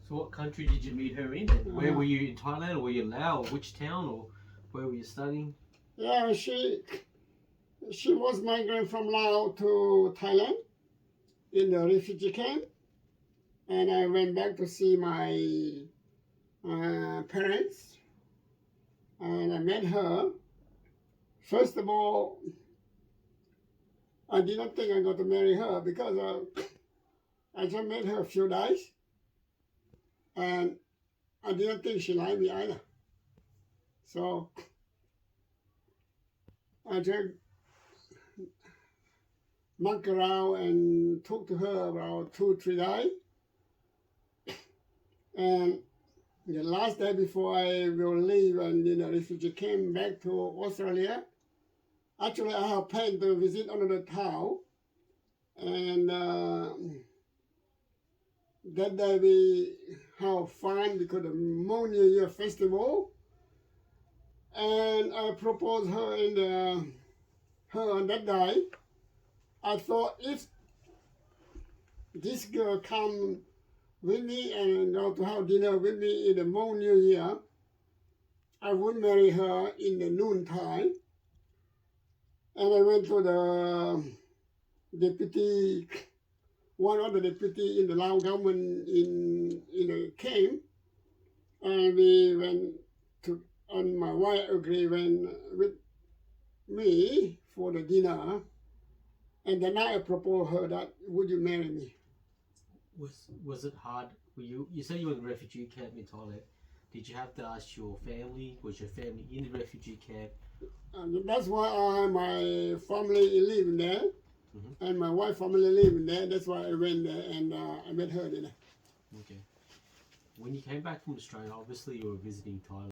So what country did you meet her in? And where were you in Thailand, or were you in Laos, or which town, or where were you studying? Yeah, she was migrating from Laos to Thailand in the refugee camp, and I went back to see my parents, and I met her. First of all, I did not think I got to marry her because I just met her a few days, and I didn't think she liked me either. So I just monkey around and talked to her about 2-3 days. And the last day before I will leave and refugee came back to Australia, actually I have planned to visit another town. And that day we have fun because of the Moon New Year festival. And I proposed her on that day. I thought if this girl come with me and go to have dinner with me in the Moon New Year, I would marry her in the noontime. And I went to the deputy, one of the deputy in the Lao government in the camp, and we went to, and my wife agreed with me for the dinner. And then I proposed her that, would you marry me? Was it hard? You said you were in a refugee camp in Thailand. Did you have to ask your family? Was your family in the refugee camp? And that's why my family live there, and my wife family live there. That's why I went there and I met her there. Okay. When you came back from Australia, obviously you were visiting Thailand.